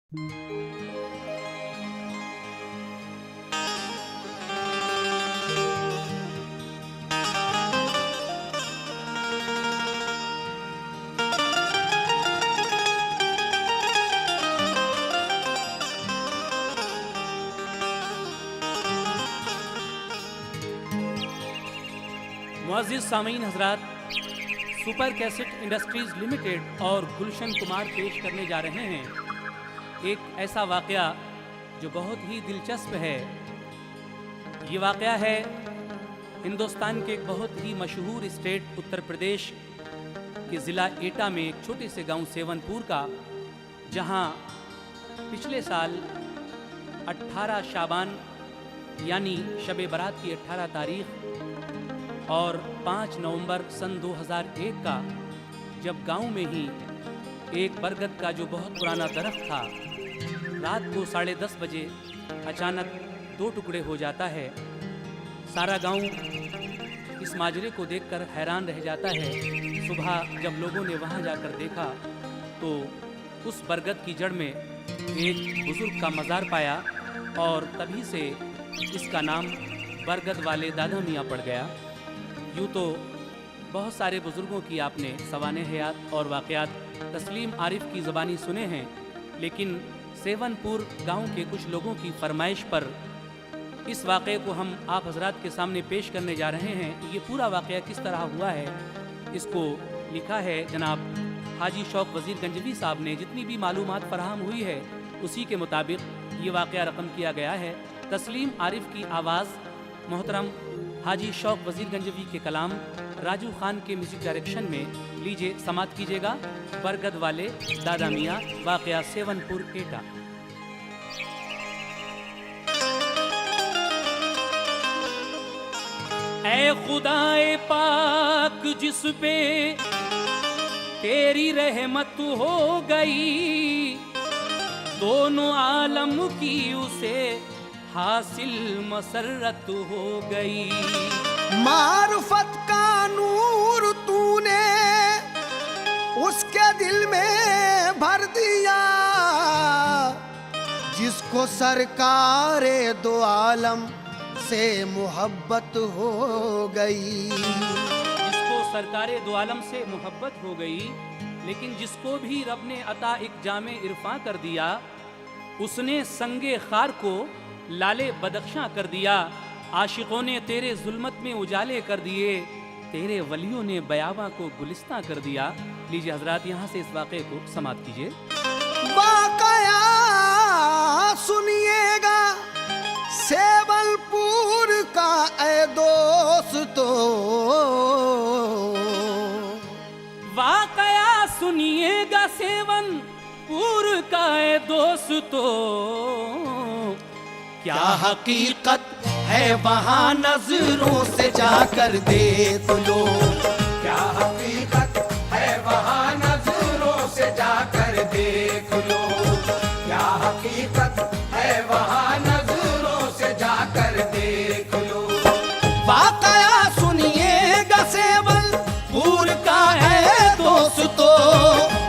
मुअज़्ज़िज़ सामीन हज़रात, super cassette industries limited और गुलशन कुमार पेश करने जा रहे हैं एक ऐसा वाक़या जो बहुत ही दिलचस्प है। ये वाक़या है हिंदुस्तान के एक बहुत ही मशहूर स्टेट उत्तर प्रदेश के ज़िला एटा में एक छोटे से गांव सेवनपुर का, जहां पिछले साल 18 शाबान यानी शब बारात की 18 तारीख़ और 5 नवंबर सन 2001 का, जब गांव में ही एक बरगद का जो बहुत पुराना दरख्त था रात को 10:30 बजे अचानक 2 टुकड़े हो जाता है। सारा गांव इस माजरे को देखकर हैरान रह जाता है। सुबह जब लोगों ने वहां जाकर देखा तो उस बरगद की जड़ में एक बुजुर्ग का मज़ार पाया और तभी से इसका नाम बरगद वाले दादा मियाँ पड़ गया। यूँ तो बहुत सारे बुज़ुर्गों की आपने सवाने हयात और वाक़यात तस्लीम आरिफ की ज़बानी सुने हैं, लेकिन सेवनपुर गांव के कुछ लोगों की फरमाइश पर इस वाक़े को हम आप हज़रात के सामने पेश करने जा रहे हैं। ये पूरा वाक़या किस तरह हुआ है, इसको लिखा है जनाब हाजी शौक वज़ीर गंजवी साहब ने। जितनी भी मालूमात फराहम हुई है उसी के मुताबिक ये वाक़या रकम किया गया है। तस्लीम आरिफ की आवाज़, मोहतरम हाजी शौक वज़ीर गंजवी के कलाम, राजू खान के म्यूज़िक डायरेक्शन में। लीजिए समात कीजिएगा बरगद वाले दादा मियाँ, वाक़या सेवनपुर एटा। ऐ खुदाए पाक जिस पे तेरी रहमत हो गई, दोनों आलम की उसे हासिल मसरत हो गई। मारुफत का नूर तूने उसके दिल में भर दिया, जिसको सरकारे दो आलम से मोहब्बत हो गई। जिसको सरकारे दो आलम से मोहब्बत हो गई, लेकिन जिसको भी रब ने अता एक जामे इरफां कर दिया, उसने संगे खार को लाले बदख्शां कर दिया। आशिकों ने तेरे जुल्मत में उजाले कर दिए, तेरे वलियों ने बयाबा को गुलिस्तां कर दिया। लीजिए हजरात, यहाँ से इस वाक़े को समाप्त कीजिए। वाक़या सुनिएगा सेवनपुर का ऐ दोस्तों, वाक़या सुनिएगा सेवनपुर का ऐ दोस्तों। क्या हकीकत है वहाँ नजरों से जाकर देख लो, क्या हकीकत है वहाँ नजरों से जाकर देख लो, क्या हकीकत है वहाँ नजरों से जाकर देख लो। वाक़या सुनिएगा सेवनपुर का है दोस्तों,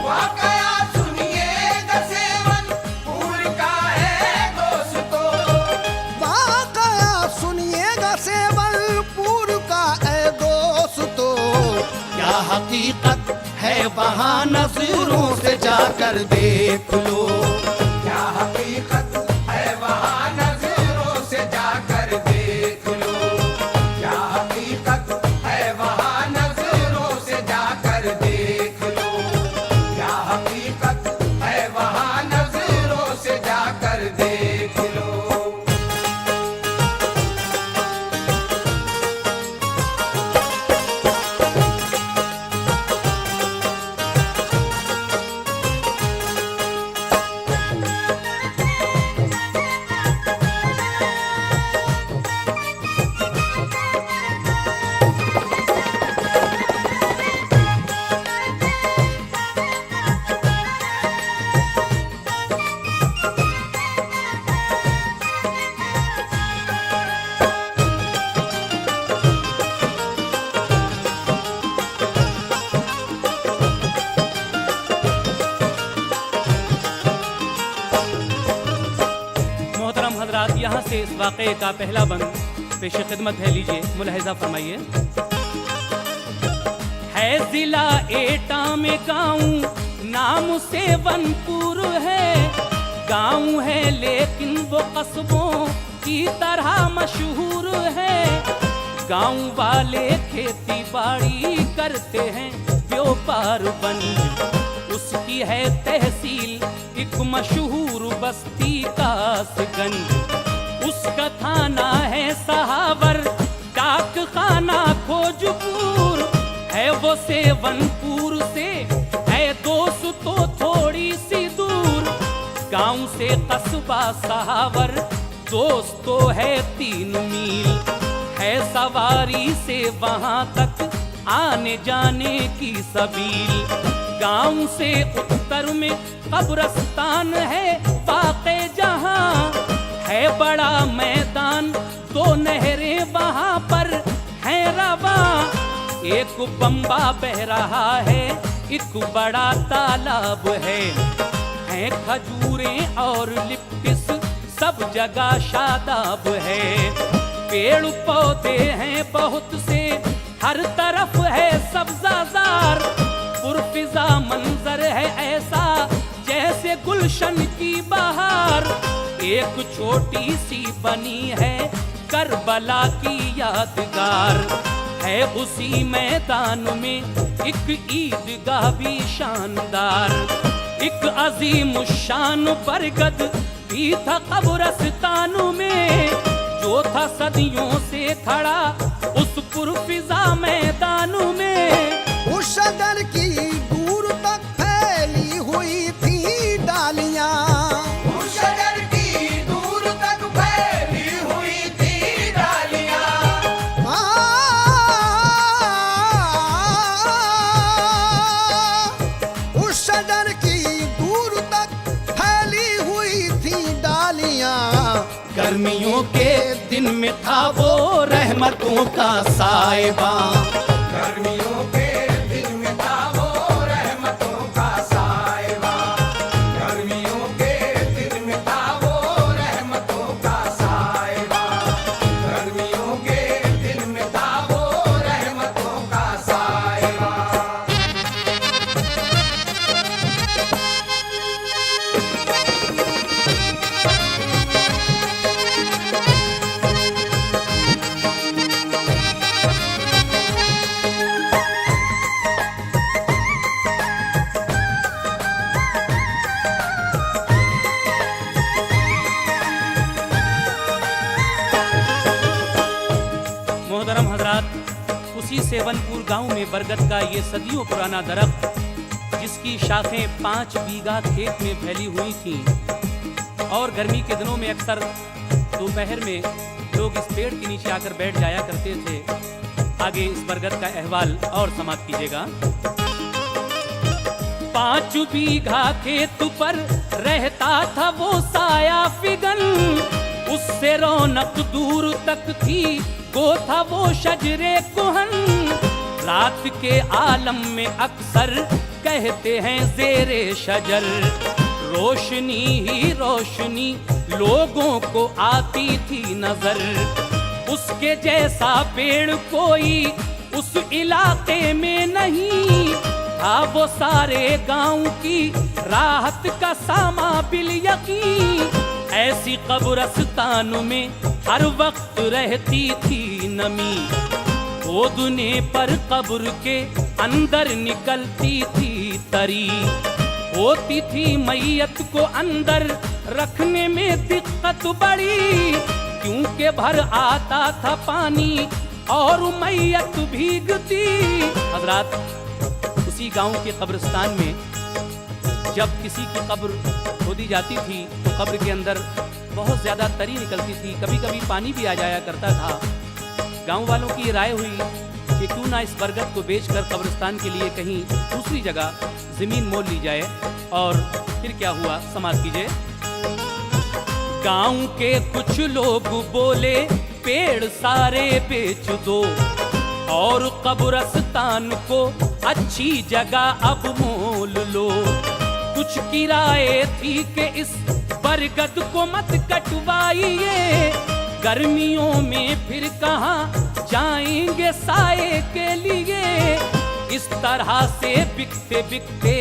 वाक़या सुनिएगा सेवनपुर का है दोस्तों, वाक़या सुनिएगा सेवनपुर का है दोस्तों। क्या हकीकत है वहाँ नजरों से जाकर देख लो, क्या हकीकत है वहाँ नजरों से जाकर देख लो, क्या हकीकत है वहाँ नजरों से जाकर देख लो, क्या हकीकत है वहाँ नजरों से जाकर देख लो। से इस वाक़े का पहला बंद पेश खिदमत है, लीजिए मुलाहिजा फरमाइए। है जिला एटा में गाँव, नाम सेवनपुर है। गाँव है लेकिन वो कस्बों की तरह मशहूर है। गाँव वाले खेती बाड़ी करते हैं, व्यापार बंद उसकी है तहसील, एक मशहूर बस्ती कासगंज। उसका थाना है सहावर, डाक खाना खोजपुर है। वो सेवनपुर से है दोस्तों थोड़ी सी दूर। गांव से कस्बा सहावर दोस्तों है 3 मील। है सवारी से वहां तक आने जाने की सबील। गांव से उत्तर में कब्रस्तान है वाक़े जहां। है बड़ा मैदान, 2 नहरें वहां पर हैं रवां। एक बम्बा बह रहा है, एक बड़ा तालाब है। हैं खजूरें और लिप्टिस सब जगह शादाब है। पेड़ पौधे हैं बहुत से, हर तरफ है सब्जाजार। पुरफिजा मंजर है ऐसा जैसे गुलशन की बहार। एक छोटी सी बनी है करबला की यादगार। है उसी मैदान में एक ईदगाह भी शानदार। एक अजीम शान बरगद भी था कब्रस्तान में, जो था सदियों से खड़ा उस पुरफिजा मैदान में। उस शजर की दूर तक फैली हुई थी डालियां। उस शजर की दूर तक फैली हुई थी डालियां। उस शजर की दूर तक फैली हुई थी डालियां। गर्मियों के दिन में था वो रहमतों का साहिबा। गर्मियों के दिन में था वो रहमतों का साहिबा। गर्मियों के दिन में था वो रहमतों का साहिबा। गर्मियों के दिन में था वो रहमतों का साहिबा। मोहतरम हजरात, उसी सेवनपुर गांव में बरगद का ये सदियों पुराना दरख्त, जिसकी शाखें 5 बीघा खेत में फैली हुई थीं और गर्मी के दिनों में अक्सर दोपहर में लोग इस पेड़ के नीचे आकर बैठ जाया करते थे। आगे इस बरगद का अहवाल और समाप्त कीजिएगा। 5 बीघा खेत पर रहता था वो साया फिगन। उससे रौनक दूर तक थी, वो था वो शजरे कुहन। रात के आलम में अक्सर कहते हैं ज़ेरे शजर, रोशनी ही रोशनी लोगों को आती थी नजर। उसके जैसा पेड़ कोई उस इलाके में नहीं था। वो सारे गांव की राहत का सामा बिल यकीन। ऐसी कब्रस्तान में हर वक्त रहती थी नमी। खोदने पर कब्र के अंदर निकलती थी तरी। होती थी मैयत को अंदर रखने में दिक्कत बड़ी, क्योंकि भर आता था पानी और मैयत भीगती। हजरात, उसी गांव के कब्रिस्तान में जब किसी की कब्र खोदी जाती थी तो कब्र के अंदर बहुत ज़्यादा तरी निकलती थी, कभी कभी पानी भी आ जाया करता था। गांव वालों की राय हुई कि क्यों ना इस बरगद को बेचकर कब्रिस्तान के लिए कहीं दूसरी जगह ज़मीन मोल ली जाए। और फिर क्या हुआ, समाप्त कीजिए। गांव के कुछ लोग बोले पेड़ सारे बेच दो और कब्रिस्तान को अच्छी जगह अब मोल लो। कुछ किराए थी कि इस बरगद को मत कटवाइए, गर्मियों में फिर कहाँ जाएंगे साए के लिए। इस तरह से बिकते बिकते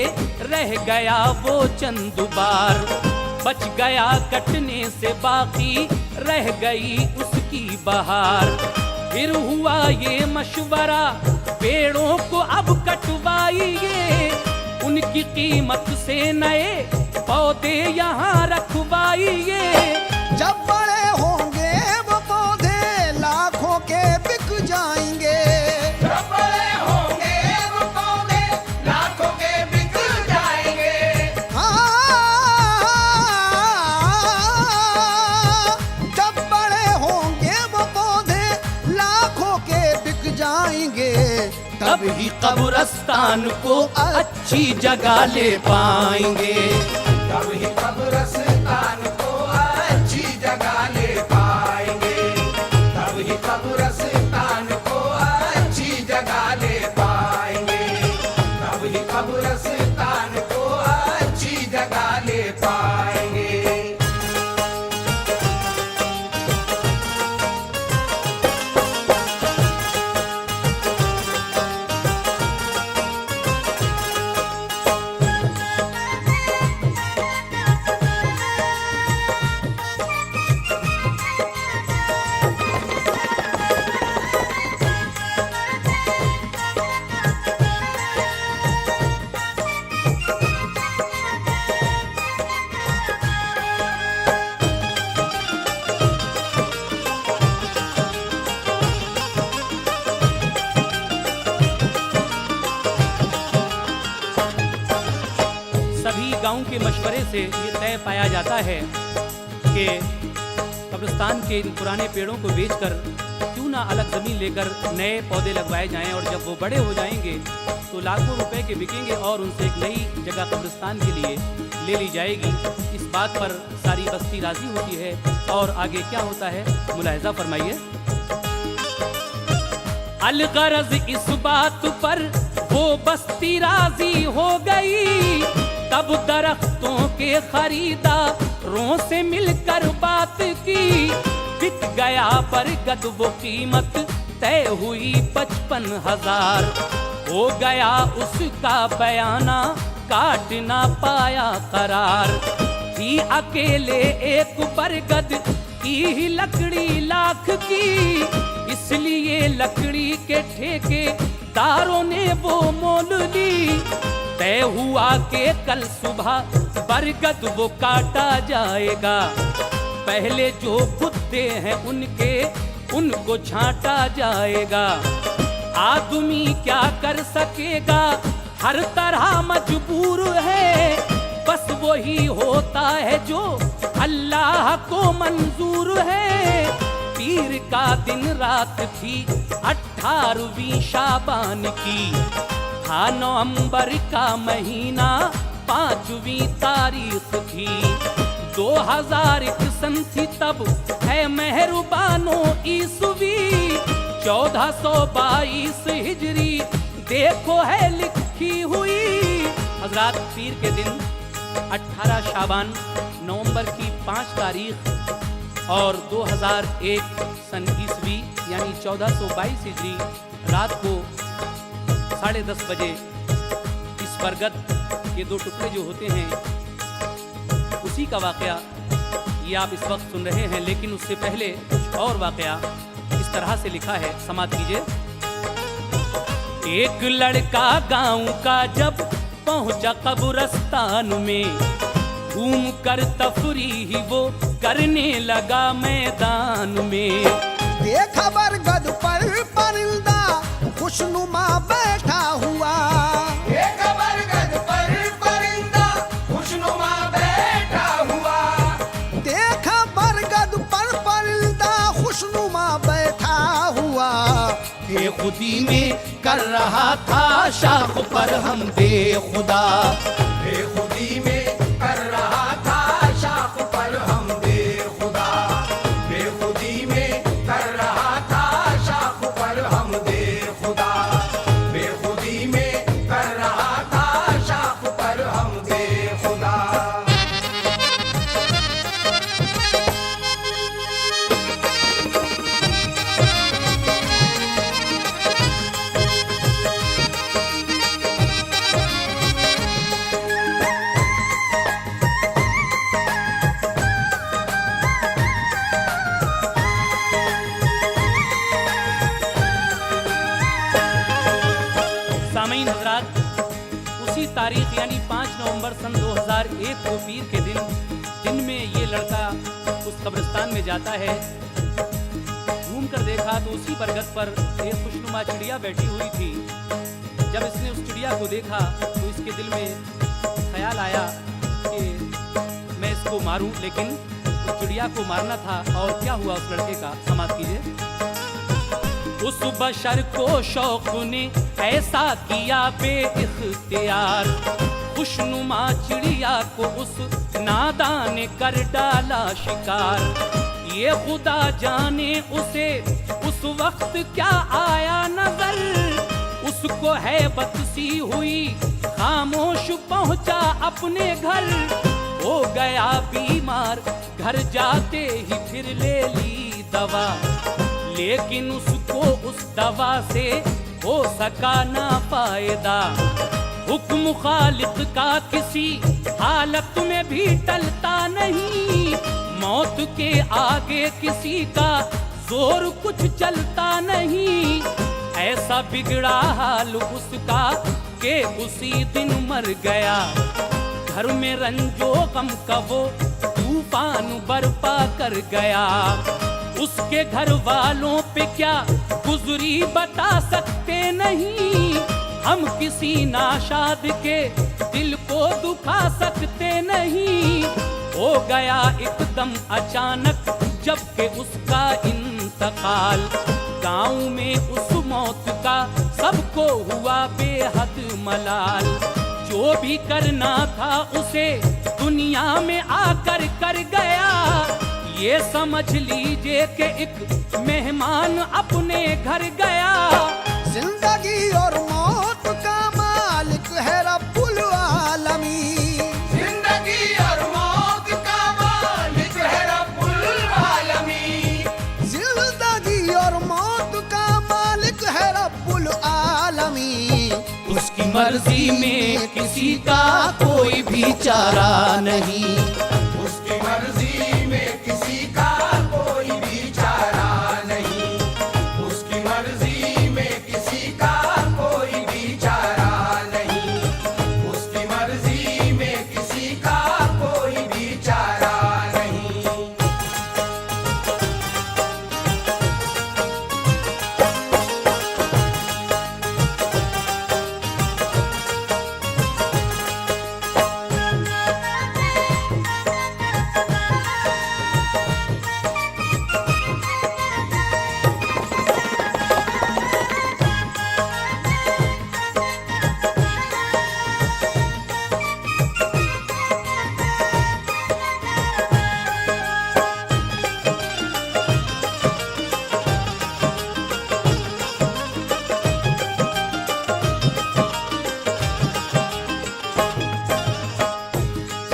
रह गया वो चंद बार, बच गया कटने से बाकी रह गई उसकी बहार। फिर हुआ ये मशवरा पेड़ों को अब कटवाइए, उनकी कीमत से नए पौधे यहाँ रखवाइए। जब बड़े होंगे वो पौधे लाखों के बिक जाएंगे। जब बड़े होंगे वो पौधे लाखों के बिक जाएंगे। जब बड़े होंगे वो पौधे लाखों के बिक जाएंगे, तब ही कब्रिस्तान को अच्छी जगह ले पाएंगे। तब ही कब्रिस्तान को अच्छी जगह ले पाएंगे। तब ही कब्रिस्तान को अच्छी जगह ले पाएंगे। तब ही कब्रिस्तान को अच्छी जगह ले पाएंगे। गांव के मशवरे से ये तय पाया जाता है कि कब्रिस्तान के इन पुराने पेड़ों को बेचकर क्यों ना अलग ज़मीन लेकर नए पौधे लगवाए जाएं, और जब वो बड़े हो जाएंगे तो लाखों रुपए के बिकेंगे और उनसे एक नई जगह कब्रिस्तान के लिए ले ली जाएगी। इस बात पर सारी बस्ती राजी होती है और आगे क्या होता है मुलाहिजा फरमाइए। अलगरज इस बात पर वो बस्ती राजी हो गई, तब दरख्तों के खरीदारों से मिलकर बात की। बिक गया बरगद वो कीमत तय हुई 55,000, हो गया उसका बयाना काट ना पाया करार। थी अकेले एक बरगद की ही लकड़ी लाख की, इसलिए लकड़ी के ठेकेदारों ने वो मोल ली। तय हुआ कि कल सुबह बरगद वो काटा जाएगा, पहले जो बुद्धे हैं उनको छांटा जाएगा। आदमी क्या कर सकेगा, हर तरह मजबूर है, बस वही होता है जो अल्लाह को मंजूर है। पीर का दिन रात थी 18वीं शाबान की, था नवंबर का महीना 5वीं तारीख थी। 2001 सन थी तब है मेहरबानो ईसवी, 1422 हिजरी देखो है लिखी हुई। हजरात पीर के दिन 18 शाबान नवंबर की 5 तारीख और 2001 सन ईसवी यानी 1422 हिजरी रात को 10:30 बजे इस बरगद के 2 टुकड़े जो होते हैं उसी का वाकया ये आप इस वक्त सुन रहे हैं। लेकिन उससे पहले कुछ और वाकया इस तरह से लिखा है, समाप्त कीजिए। एक लड़का गांव का जब पहुंचा कब्रिस्तान में, घूम कर तफरीह वो करने लगा मैदान में। देखा बरगद पर परिंदा खुशनुमा बैठा हुआ, देखा बरगद पर परिंदा खुशनुमा बैठा हुआ, देखा बरगद पर परिंदा खुशनुमा बैठा हुआ। बेखुदी में कर रहा था शाख पर हम बेखुदा, बेखुदी में कर रहा था शाख पर हम बेखुदा, बेखुदी में कर रहा था शाख पर हम बेखुदा, बेखुदी में कर रहा था शाख पर हम बेखुदा। एक दो पीर के दिन में ये लड़का उस कब्रिस्तान में जाता है। घूम कर देखा तो उसी बरगद पर एक खुशनुमा चिड़िया बैठी हुई थी। जब इसने उस चिड़िया को देखा तो इसके दिल में ख्याल आया कि मैं इसको मारूं, लेकिन उस चिड़िया को मारना था। और क्या हुआ उस लड़के का, समाप्त कीजिए। उस बशर को शौक ने ऐसा किया बेइख्तियार, खुशनुमा चिड़िया को उस नादान ने कर डाला शिकार। ये खुदा जाने उसे उस वक्त क्या आया नजर, उसको हैबत सी हुई, खामोश पहुंचा अपने घर। हो गया बीमार, घर जाते ही फिर ले ली दवा, लेकिन उसको उस दवा से हो सका ना फायदा। हुक्म खालिक का किसी हालत में भी टलता नहीं, मौत के आगे किसी का जोर कुछ चलता नहीं। ऐसा बिगड़ा हाल उसका कि उसी दिन मर गया। घर में रंजो गम का वो तूफान बरपा कर गया। उसके घर वालों पे क्या गुजरी बता सकते नहीं, हम किसी नाशाद के दिल को दुखा सकते नहीं। हो गया एकदम अचानक जबकि उसका इंतकाल, गांव में उस मौत का सबको हुआ बेहद मलाल। जो भी करना था उसे दुनिया में आकर कर गया, ये समझ लीजिए कि एक मेहमान अपने घर गया। जिंदगी और मौत का मालिक है रब्बुल आलमीन, जिंदगी और मौत का मालिक है रब्बुल आलमीन, जिंदगी और मौत का मालिक है रब्बुल आलमीन। उसकी मर्जी में किसी का कोई भी चारा नहीं, उसकी मर्जी में किसी का कोई भी चारा नहीं, उसकी मर्जी में किसी का कोई भी चारा नहीं, उसकी मर्जी में किसी का कोई भी चारा नहीं।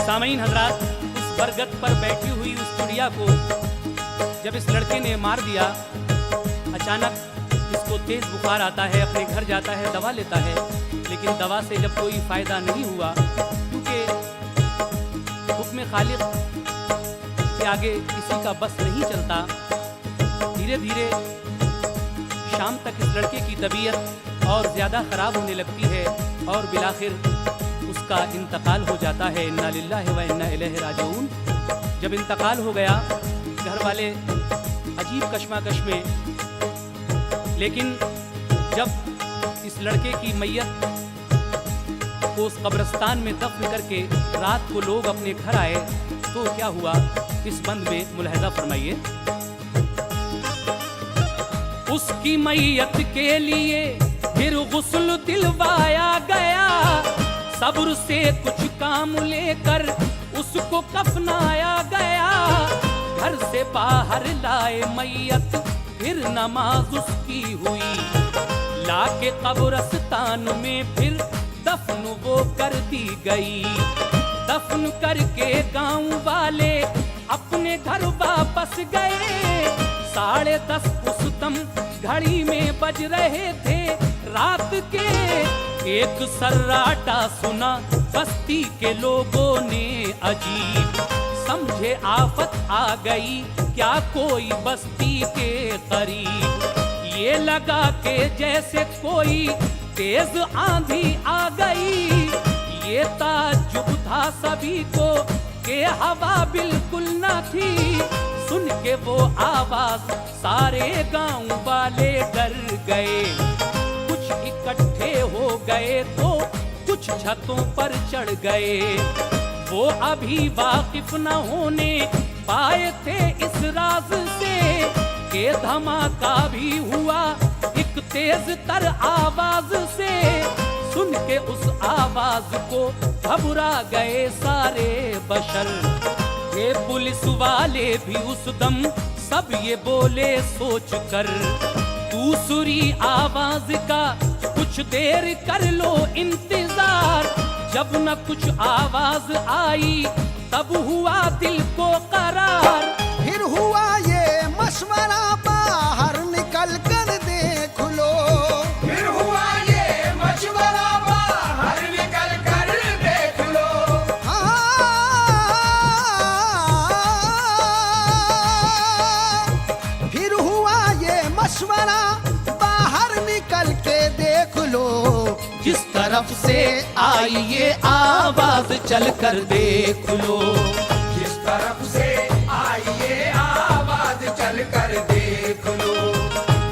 सामईन हजरात, उस बरगद पर बैठी हुई उस चिड़िया को जब इस लड़के ने मार दिया, अचानक इसको तेज बुखार आता है, अपने घर जाता है, दवा लेता है, लेकिन दवा से जब कोई फायदा नहीं हुआ, क्योंकि हुक्म खालिक के आगे किसी का बस नहीं चलता। धीरे धीरे शाम तक इस लड़के की तबीयत और ज़्यादा ख़राब होने लगती है और बिलाखिर उसका इंतकाल हो जाता है। इन्ना लिल्लाहि व इन्ना इलैहि राजिऊन। जब इंतकाल हो गया, घर वाले अजीब कश्मकश में, लेकिन जब इस लड़के की मैयत को उस कब्रिस्तान में दफन करके रात को लोग अपने घर आए तो क्या हुआ, इस बंद में मुलाहिजा फरमाइए। उसकी मैयत के लिए फिर गुस्ल दिलवाया गया, सब्र से कुछ काम लेकर उसको कफनाया गया। घर से बाहर लाए मैयत, फिर नमाज उसकी हुई, लाके कब्रिस्तान में फिर दफन वो कर दी गई। दफन करके गांव वाले अपने घर वापस गए। 10:30 उस दम घड़ी में बज रहे थे रात के। एक सर्राटा सुना बस्ती के लोगों ने अजीब, समझे आफत आ गई क्या कोई बस्ती के करीब। ये लगा के जैसे कोई तेज आंधी आ गई, ये ताज्जुब था सभी को कि हवा बिल्कुल न थी। सुन के वो आवाज सारे गांव वाले डर गए। कुछ इकट्ठे हो गए तो कुछ छतों पर चढ़ गए। वो अभी वाकिफ न होने पाए थे इस राज से कि धमाका भी हुआ एक तेज तर आवाज से। सुन के उस आवाज को घबरा गए सारे बशर। ये पुलिस वाले भी उस दम सब ये बोले सोच कर, दूसरी आवाज का कुछ देर कर लो इंतजार। जब न कुछ आवाज आई तब हुआ दिल को करार। फिर हुआ ये मशवरा बाहर निकल कर देख लो। फिर हुआ ये मशवरा बाहर निकल कर देख लो। फिर हुआ ये मशवरा बाहर निकल के देख लो। जिस तरफ से आई ये आवाज चल कर देख लो। जिस तरफ से आई ये आवाज चल कर देख लो।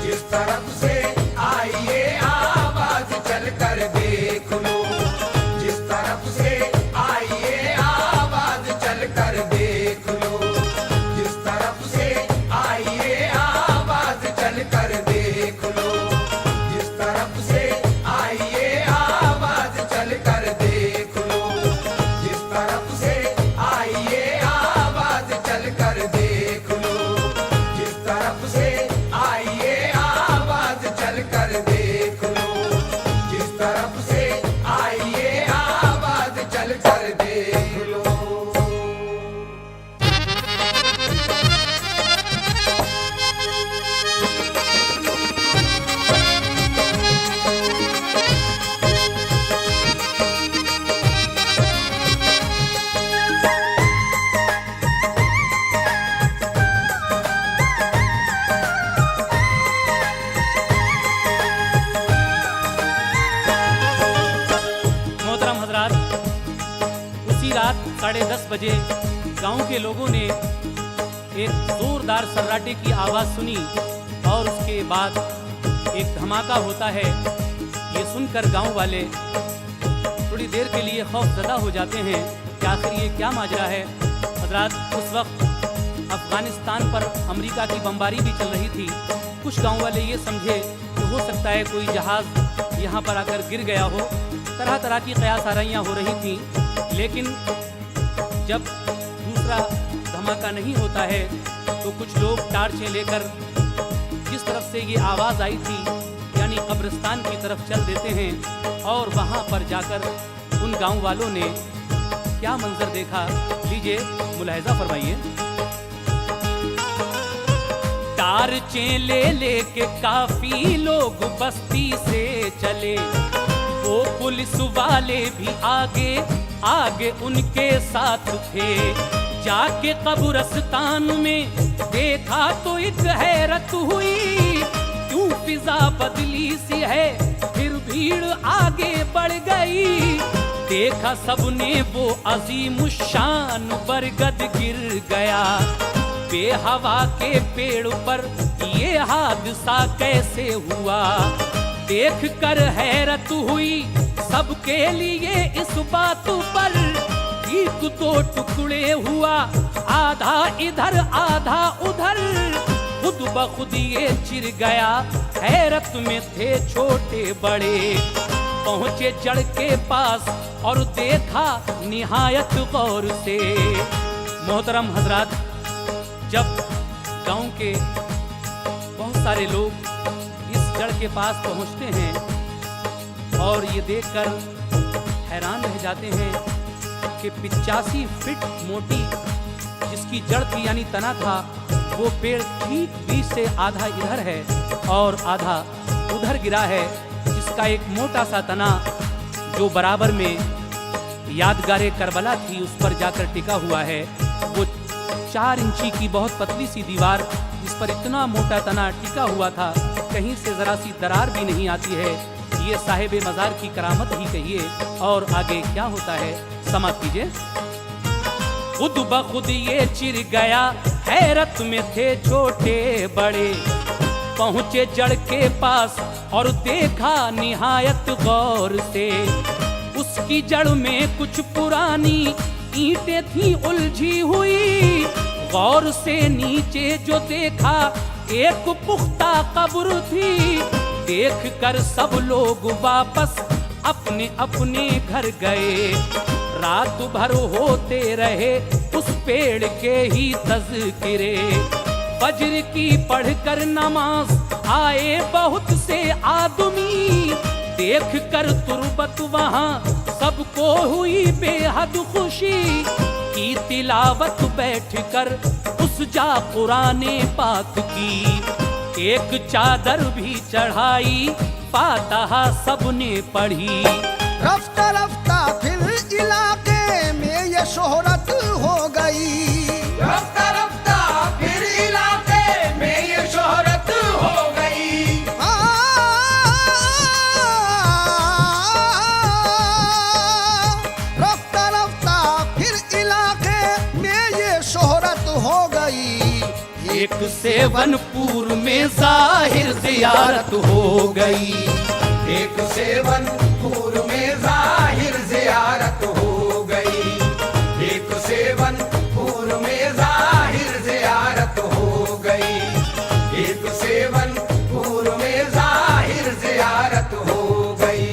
जिस तरफ से आई ये आवाज चल कर देख लो। जिस तरफ से आई ये आवाज चल कर देख लो। जिस तरफ से आई ये आवाज चल कर देख लो। जिस तरफ से आई ये आवाज चल कर देख लो। जिस तरफ से आई ये आवाज चल कर देख लो। जिस तरफ से आई ये आवाज चल कर देख लो। जिस तरफ से आई ये आवाज चल कर देख लो। मोहतरम हजरात, उसी रात 10:30 बजे गांव के लोगों ने एक जोरदार सर्राटे की आवाज सुनी और उसके बाद एक धमाका होता है। ये सुनकर गांव वाले थोड़ी देर के लिए खौफजदा हो जाते हैं कि आखिर ये क्या माजरा है। हजरात, उस वक्त अफगानिस्तान पर अमेरिका की बमबारी भी चल रही थी। कुछ गांव वाले ये समझे कि हो सकता है कोई जहाज़ यहाँ पर आकर गिर गया हो। तरह तरह की कयास आराइयाँ हो रही थीं, लेकिन जब दूसरा धमाका नहीं होता है तो कुछ लोग टार्चें लेकर जिस तरफ से ये आवाज़ आई थी यानी कब्रिस्तान की तरफ चल देते हैं और वहाँ पर जाकर उन गांव वालों ने क्या मंजर देखा, लीजिए मुलाहिजा फरमाइए। टार्चें ले लेके काफी लोग बस्ती से चले। वो पुलिस वाले भी आगे आगे उनके साथ थे। जाके कब्रिस्तान में देखा तो एक हैरत हुई, क्यों फिजा बदली सी है। फिर भीड़ आगे बढ़ गई। देखा सबने वो अजीम शान बरगद गिर गया। बेहवा के पेड़ पर ये हादसा कैसे हुआ, देख कर हैरत हुई सबके लिए इस बात पर। एक दो टुकड़े हुआ, आधा इधर आधा उधर, खुद ब खुद ये चिर गया। हैरत में थे छोटे बड़े, पहुंचे जड़ के पास और देखा निहायत गौर से। मोहतरम हजरात, जब गांव के बहुत सारे लोग इस जड़ के पास पहुंचते हैं और ये देखकर हैरान रह जाते हैं कि 85 फीट मोटी जिसकी जड़ थी यानी तना था, वो पेड़ ठीक बीच से आधा इधर है और आधा उधर गिरा है, जिसका एक मोटा सा तना जो बराबर में यादगारे करबला थी उस पर जाकर टिका हुआ है। वो 4 इंची की बहुत पतली सी दीवार जिस पर इतना मोटा तना टिका हुआ था, कहीं से जरा सी दरार भी नहीं आती है। ये साहिब मज़ार की करामत ही कहिए। और आगे क्या होता है, समाप्त कीजिए। खुद ब खुद ये चिर गया, हैरत में थे छोटे बड़े, पहुंचे जड़ के पास और देखा निहायत गौर से। उसकी जड़ में कुछ पुरानी ईंटें थी उलझी हुई, गौर से नीचे जो देखा एक पुख्ता कब्र थी। देख कर सब लोग वापस अपने अपने घर गए, रात भर होते रहे उस पेड़ के ही तज़किरे। फज्र की पढ़कर नमाज आए बहुत से आदमी, देख कर तुरबत वहाँ सबको हुई बेहद खुशी। की तिलावत बैठ कर उस जा कुराने पाक की, एक चादर भी चढ़ाई, फातिहा सबने पढ़ी। रफ्ता रफ्ता फिर इलाके में ये शोहरत हो गई, रफ्ता रफ्ता फिर इलाके में ये शोहरत हो गई। रफ्ता रफ्ता फिर इलाके में ये शोहरत हो गई। एक सेवनपुर में जाहिर ज़ियारत हो गई, एक सेवनपुर में जाहिर ज़ियारत हो गई, एक सेवनपुर में जाहिर ज़ियारत हो गई, एक सेवनपुर में जाहिर ज़ियारत हो गई।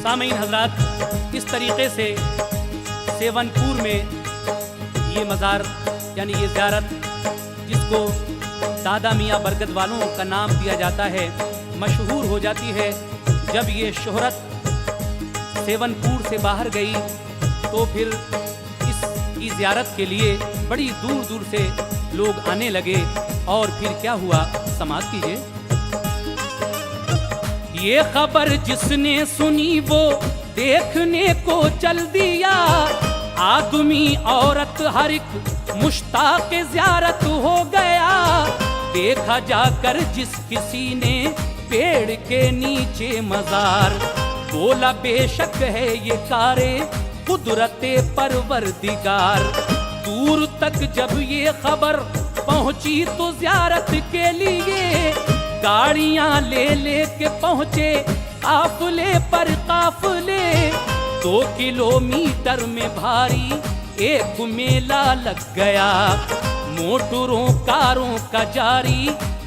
सामीन हजरात, इस तरीके से सेवनपुर में ये मज़ार यानी ये ज़ियारत, जिसको दादा मियाँ बरकत वालों का नाम दिया जाता है, मशहूर हो जाती है। जब ये शोहरत सेवनपुर से बाहर गई तो फिर इसकी ज़ियारत के लिए बड़ी दूर दूर से लोग आने लगे। और फिर क्या हुआ, समाप्त कीजिए। ये खबर जिसने सुनी वो देखने को चल दिया, आदमी औरत हर एक मुश्ताक ज़ियारत हो गया। देखा जाकर जिस किसी ने पेड़ के नीचे मज़ार, बोला बेशक है ये कारे कुदरते परवरदिगार। दूर तक जब ये खबर पहुंची तो ज़ियारत के लिए गाड़ियां ले ले के पहुंचे काफिले पर काफिले। 2 किलोमीटर में भारी एक मेला लग गया, मोटरों कारों का जारी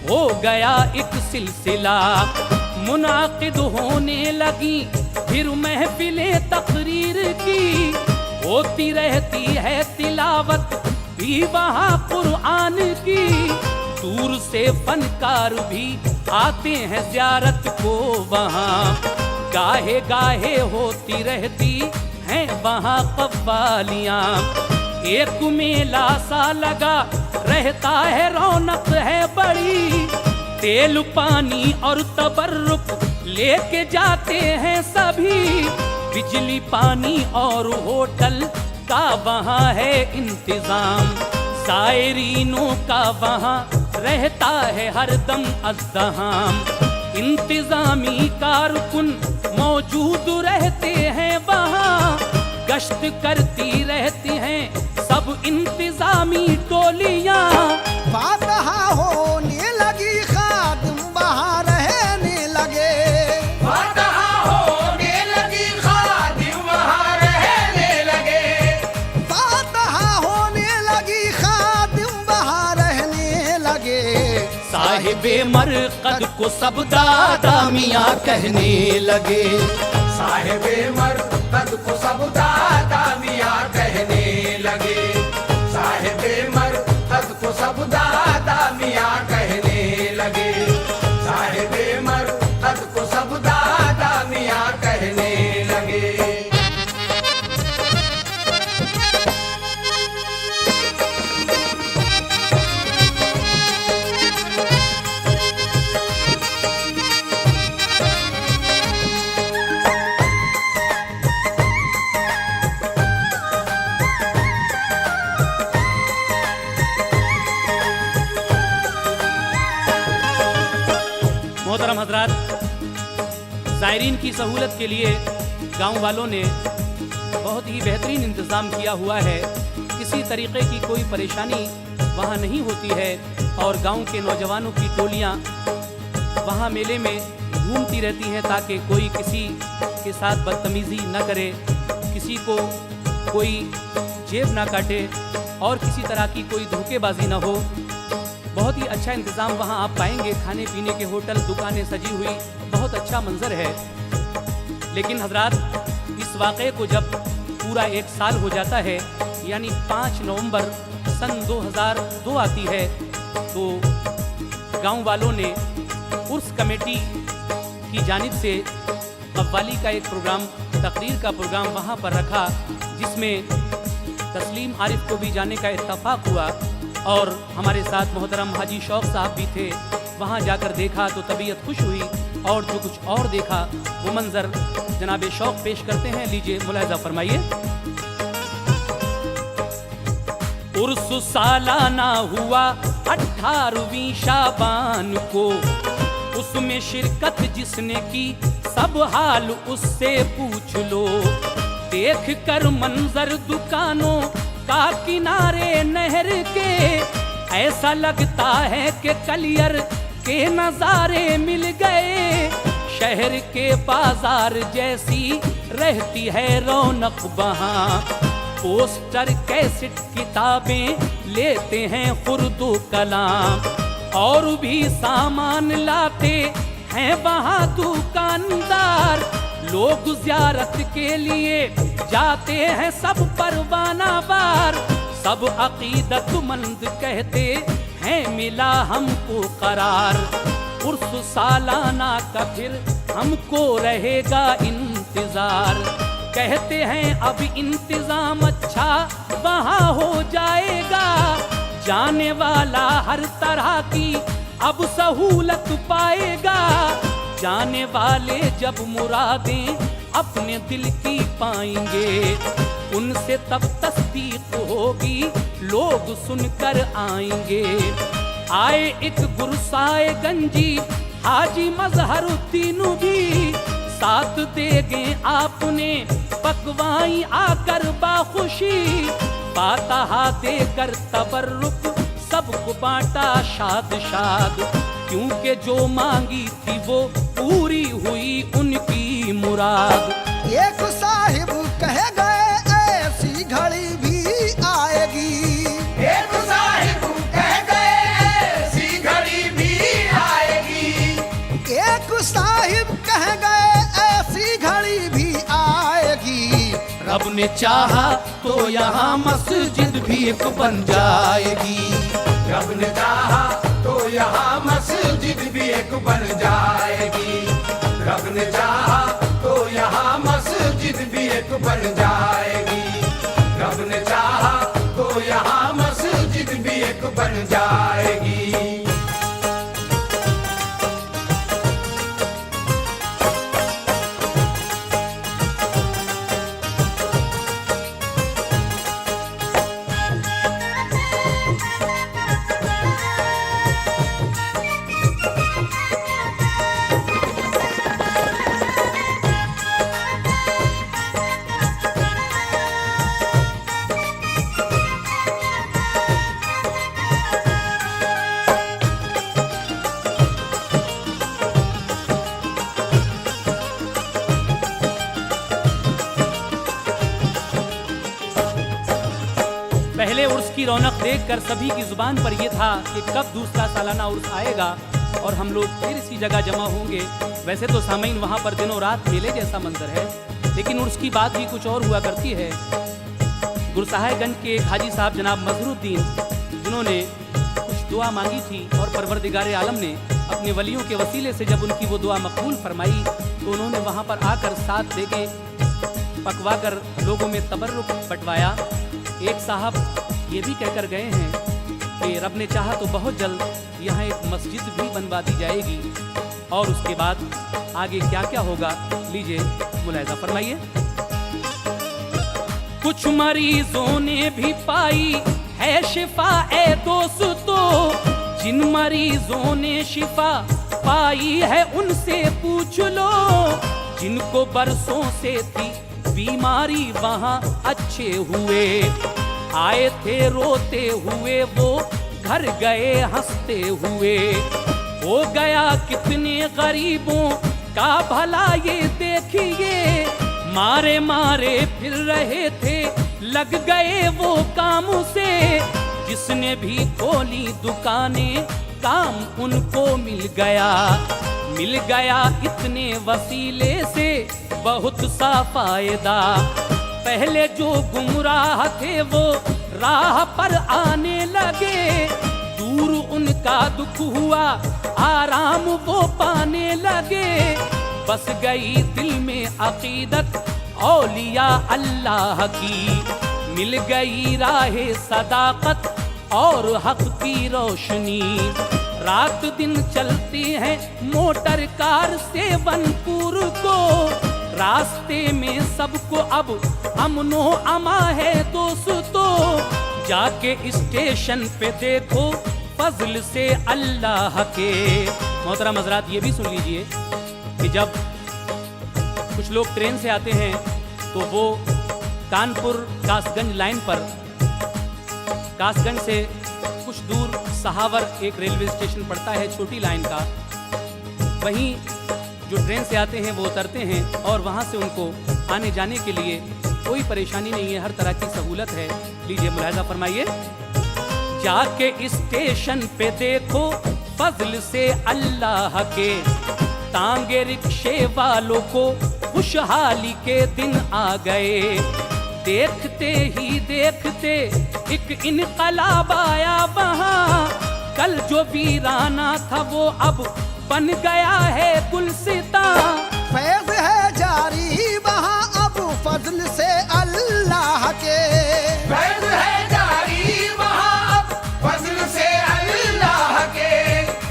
हो गया एक सिलसिला। मुनाकिद होने लगी फिर महफिलें तकरीर की, होती रहती है तिलावत भी वहाँ कुरान की। दूर से फनकार भी आते हैं ज़ियारत को वहाँ, गाहे गाहे होती रहती हैं वहाँ कव्वालियाँ। एक मेला सा लगा रहता है, रौनक है बड़ी। तेल पानी और तबर्रुक लेके जाते हैं सभी, बिजली पानी और होटल का वहाँ है इंतजाम। सायरीनों का वहाँ रहता है हरदम अज़्दहाम। इंतजामी कारकुन मौजूद रहते हैं वहाँ, गश्त करती रहती हैं सब इंतजामी टोलियाँ। फातिहा होने लगी, खादिम वहाँ रहने लगे। फातिहा होने लगी, खादिम वहाँ रहने लगे। फातिहा होने लगी, खादिम वहाँ रहने लगे। साहिबे मरकद को सब दादा मियाँ कहने लगे, साहिबे मरकद को सब दादा कहने लगे। साहिबे मरकज को सब दादा मियाँ कहने लगे। साहिबे मरकज को सब दादा मियाँ कहने लगे। मोहतरम हजरात, ज़ायरीन की सहूलत के लिए गांव वालों ने बहुत ही बेहतरीन इंतज़ाम किया हुआ है। किसी तरीक़े की कोई परेशानी वहाँ नहीं होती है और गांव के नौजवानों की टोलियाँ वहाँ मेले में घूमती रहती हैं ताकि कोई किसी के साथ बदतमीज़ी न करे, किसी को कोई जेब ना काटे और किसी तरह की कोई धोखेबाजी ना हो। बहुत ही अच्छा इंतज़ाम वहाँ आप पाएंगे। खाने पीने के होटल, दुकानें सजी हुई, बहुत अच्छा मंजर है। लेकिन हजरात, इस वाक़े को जब पूरा 1 साल हो जाता है, यानी 5 नवंबर सन 2002 आती है, तो गांव वालों ने उर्स कमेटी की जानिब से कव्वाली का एक प्रोग्राम, तकरीर का प्रोग्राम वहाँ पर रखा, जिसमें तस्लीम आरिफ को भी जाने का इत्तफाक हुआ और हमारे साथ मोहतरम हाजी शौक साहब भी थे। वहाँ जाकर देखा तो तबीयत खुश हुई और जो कुछ और देखा वो मंजर जनाब शौक पेश करते हैं। लीजिए मुलाहिज़ा फरमाइए। उर्स सालाना हुआ 18वीं शाबान को, उसमें शिरकत जिसने की सब हाल उससे पूछ लो। देख कर मंजर दुकानों का किनारे नहर के, ऐसा लगता है कि कलियर के नजारे मिल गए। शहर के बाजार जैसी रहती है रौनक वहाँ, पोस्टर कैसेट किताबें लेते हैं खुर्दो कलाम, और भी सामान लाते हैं वहाँ दुकानदार। लोग ज़ियारत के लिए जाते हैं सब परवाना बार, सब अकीदतमंद कहते हैं मिला हमको करार। उर्स सालाना का फिर हमको रहेगा इंतजार, कहते हैं अब इंतजाम अच्छा वहाँ हो जाएगा। जाने वाला हर तरह की अब सहूलत पाएगा, जाने वाले जब मुरादें अपने दिल की पाएंगे, उनसे तब तस्दीक होगी लोग सुनकर आएंगे। आए एक गुरसाए गंजी हाजी मजहरुद्दीन भी, साथ देगे आपने पकवाई आकर बाखुशी। फातहा देकर तबर्रुक सबको बांटा शाद शाद, क्योंकि जो मांगी थी वो पूरी हुई उनकी मुराद। एक साहिब कह गए ऐसी घड़ी भी आएगी। एक साहिब कह गए ऐसी घड़ी भी आएगी। एक साहिब कह गए ऐसी घड़ी भी आएगी। रब ने चाहा तो यहाँ मस्जिद भी एक बन जाएगी। रब ने चाहा तो यहाँ मस्जिद भी एक बन जाएगी। रब ने चाहा तो यहाँ मस्जिद भी एक बन जाएगी। रब ने चाहा तो यहाँ मस्जिद भी एक बन जाएगी। पहले उर्स की रौनक देखकर सभी की जुबान पर यह था कि कब दूसरा सालाना उर्स आएगा और हम लोग फिर इसी जगह जमा होंगे। वैसे तो सामीन वहाँ पर दिनों रात मेले जैसा मंजर है, लेकिन उर्स की बात भी कुछ और हुआ करती है। गुरसाहिबगंज के एक हाजी साहब जनाब मजहरुद्दीन, जिन्होंने कुछ दुआ मांगी थी और परवरदिगार आलम ने अपने वलियों के वसीले से जब उनकी वो दुआ मकबूल फरमाई तो उन्होंने वहाँ पर आकर साथ देके पकवा कर लोगों में तबर्रुक बंटवाया। एक साहब ये भी कहकर गए हैं कि रब ने चाहा तो बहुत जल्द यहाँ एक मस्जिद भी बनवा दी जाएगी। और उसके बाद आगे क्या क्या होगा, लीजिए मुलाहिजा फरमाइए। कुछ मरीजों ने भी पाई है शिफा ए दोस्तों, जिन मरीजों ने शिफा पाई है उनसे पूछ लो, जिनको बरसों से थी बीमारी वहाँ अच्छे हुए, आए थे रोते हुए वो घर गए हंसते हुए, हो गया कितने गरीबों का भला ये देखिए, मारे मारे फिर रहे थे लग गए वो काम से, जिसने भी खोली दुकानें काम उनको मिल गया इतने वसीले से बहुत सा फायदा, पहले जो गुमराह थे वो राह पर आने लगे, दूर उनका दुख हुआ आराम वो पाने लगे, बस गई दिल में अकीदत औलिया अल्लाह की, मिल गई राहे सदाकत और हक की रोशनी, रात दिन चलती है मोटर कार से वनपुर को, रास्ते में सबको अब अमनो अमा है दोस्तों, जाके स्टेशन पे देखो फजल से अल्लाह के। मोहतरम हज़रात ये भी सुन लीजिए कि जब कुछ लोग ट्रेन से आते हैं तो वो कानपुर कासगंज लाइन पर, कासगंज से कुछ दूर सहावर एक रेलवे स्टेशन पड़ता है छोटी लाइन का, वहीं जो ट्रेन से आते हैं वो उतरते हैं और वहाँ से उनको आने जाने के लिए कोई परेशानी नहीं है, हर तरह की सहूलत है। लीजिए मुलाहिजा फरमाइए। जाके स्टेशन पे देखो फजल से अल्लाह के, तांगे रिक्शे वालों को खुशहाली के दिन आ गए, देखते ही देखते एक इनकलाब आया वहाँ, कल जो वीराना था वो अब बन गया है गुलसिता, फैज है जारी वहाँ अब फजल से अल्लाह के, फैज है जारी वहाँ अब फजल से अल्लाह के,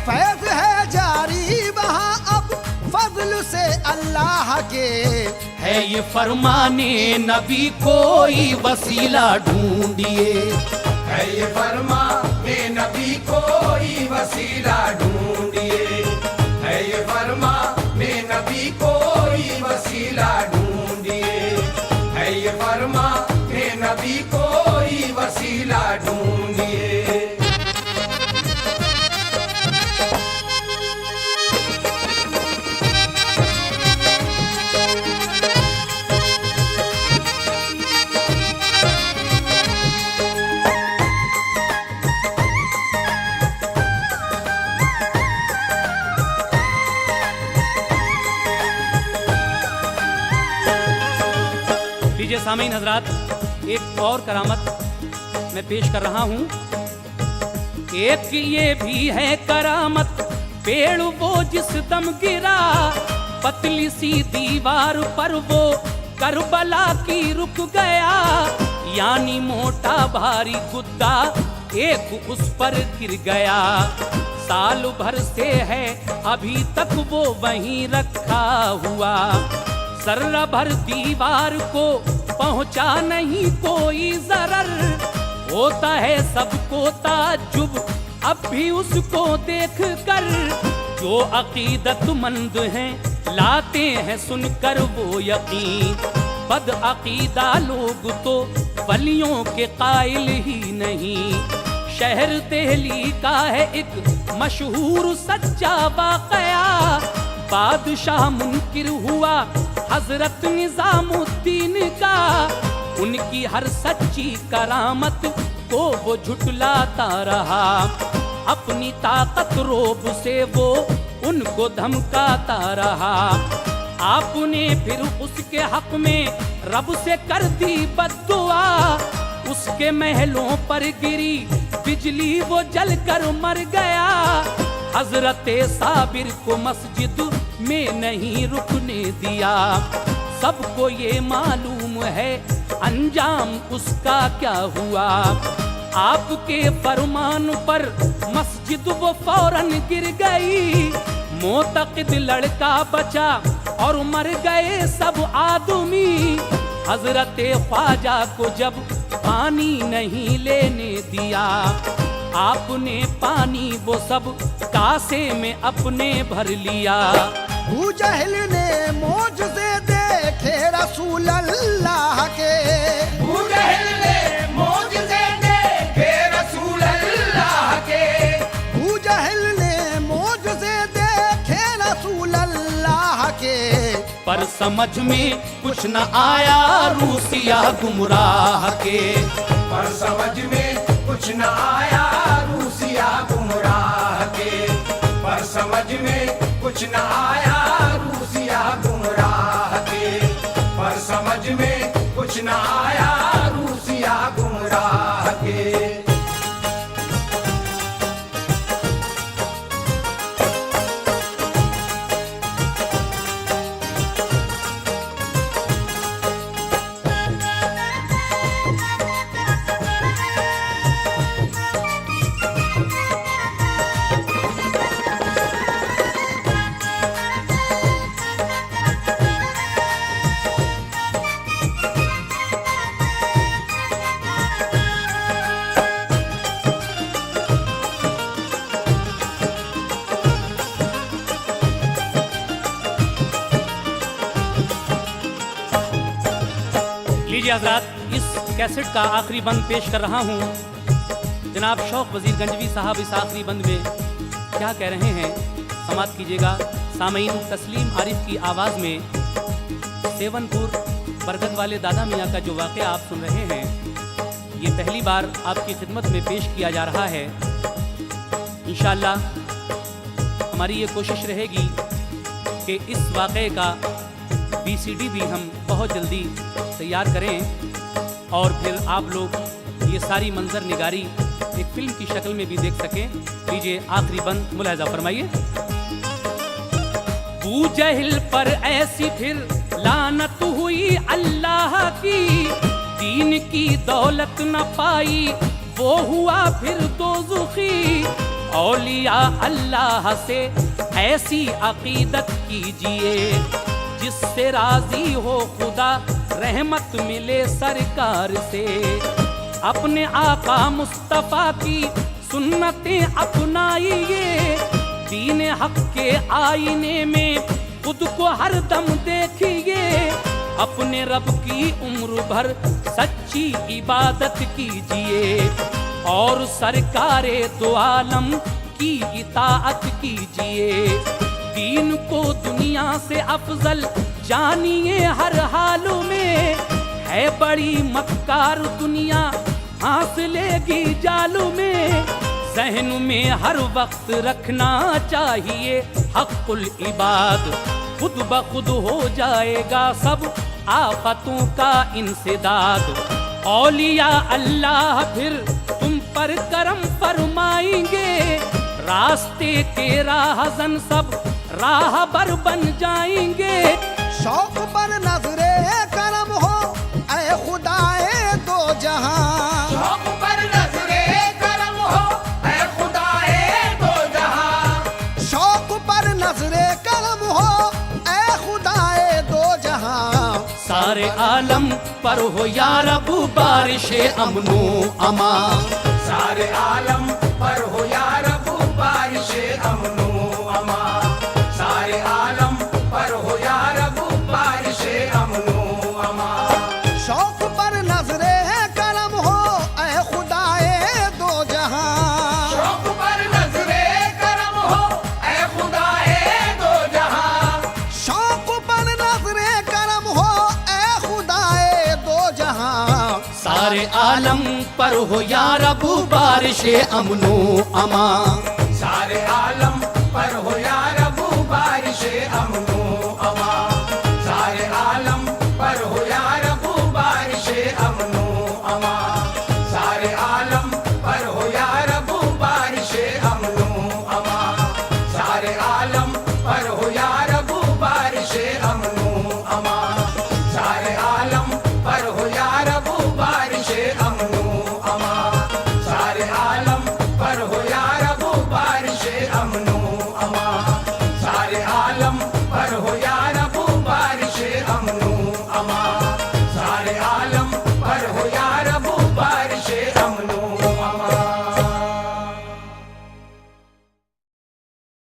फैज है जारी वहाँ अब फजल से अल्लाह के, है ये फरमाने नबी कोई वसीला ढूंढिए, है ये फरमाने नबी कोई वसीला ढूंढिए, है ये फरमाने नबी कोई वसीला ढूंढिए, है ये फरमाने नबी कोई वसीला ढूंढिए। लीजिए सामीन हजरात, एक और करामत मैं पेश कर रहा हूँ। एक ये भी है करामत, पेड़ वो जिस दम गिरा, पतली सी दीवार पर वो करबला की रुक गया, यानी मोटा भारी गुद्दा एक उस पर गिर गया, साल भर से है अभी तक वो वहीं रखा हुआ, सर्रा भर दीवार को पहुंचा नहीं कोई जरर, होता है सबको ताज्जुब अब भी उसको देख कर, जो अकीदतमंद हैं लाते हैं सुनकर वो यकीन, बद अकीदा लोग तो वलियों के कायल ही नहीं, शहर दिल्ली का है एक मशहूर सच्चा वाकया, बादशाह मुनकिर हुआ हजरत निजामुद्दीन का, उनकी हर सच्ची करामत को वो झुटलाता रहा, अपनी ताकत रोब से वो उनको धमकाता रहा, आपने फिर उसके हक में रब से कर दी बद्दुआ, उसके महलों पर गिरी बिजली वो जलकर मर गया। हजरत साबिर को मस्जिद में नहीं रुकने दिया। सबको ये मालूम है अंजाम उसका क्या हुआ। आपके फरमान पर मस्जिद वो फौरन गिर गई। मोतक़िद लड़का बचा और मर गए सब आदमी। हजरत ख्वाजा को जब पानी नहीं लेने दिया, आपने पानी वो सब कासे में अपने भर लिया। अबू जहल ने मौजज़े देखे रसूल अल्लाह के। अबू जहल ने मौजज़े देखे रसूल अल्लाह के। अबू जहल ने मौजज़े देखे रसूल अल्लाह के। पर समझ में कुछ न आया रूसिया गुमराह के। पर समझ में कुछ न आया रूसिया गुमराह के। पर समझ में कुछ न आया रूसिया गुमराह के। पर समझ में कुछ न आया रूसिया गुमराह के। लीजिए हजरात, इस कैसेट का आखिरी बंद पेश कर रहा हूँ। जनाब शौक वजीर गंजवी साहब इस आखिरी बंद में क्या कह रहे हैं, समात कीजिएगा। सामीन तस्लीम आरिफ की आवाज़ में सेवनपुर बरगद वाले दादा मियाँ का जो वाक़या आप सुन रहे हैं, ये पहली बार आपकी खिदमत में पेश किया जा रहा है। इंशाअल्लाह हमारी ये कोशिश रहेगी कि इस वाक़े का VCD भी हम बहुत जल्दी तैयार करें और फिर आप लोग ये सारी मंजर निगारी एक फिल्म की शक्ल में भी देख सकें। लीजिए आखिरी बंद मुलाहिजा फरमाइए। अबू जहल पर ऐसी फिर लानत हुई अल्लाह की। दीन की दौलत न पाई वो हुआ फिर दोज़खी। औलिया अल्लाह से ऐसी अकीदत कीजिए जिससे राजी हो खुदा, रहमत मिले सरकार से। अपने आका मुस्तफ़ा की सुन्नतें अपनाइए। दीन हक के आईने में खुद को हर दम देखिए। अपने रब की उम्र भर सच्ची इबादत कीजिए और सरकारे दो आलम की इताअत कीजिए। दीन को दुनिया से अफजल जानिए हर हाल में। है बड़ी मक्कार दुनिया हासिलेगी जालू में। ज़हन में हर वक्त रखना चाहिए हक़्क़ुल इबाद। खुद ब खुद हो जाएगा सब आफतों का इंसदाद। औलिया अल्लाह फिर तुम पर करम फरमाएंगे। रास्ते के राहज़न सब राहबर बन जाएंगे। शौक पर नजरे करम हो ऐ खुदाए दो जहां। शौक पर नजरे करम हो ऐ खुदाए दो जहां। शौक पर नजरे करम हो ऐ खुदाए दो जहां। सारे आलम पर हो या रब बारिशे अमनो अमा। सारे आलम पर हो या रब बारिशे अमनो अमा। सारे आलम पर हो या रब बारिशे अमनो अमा। शौक पर नजरे करम हो ऐ खुदाए दो जहां। शौक पर नजरे करम हो ऐ खुदाए दो जहां। शौक पर नजरे करम हो ऐ खुदाए दो जहां। सारे आलम पर हो या रब बारिशे अमनो अमा। सारे आलम पर हो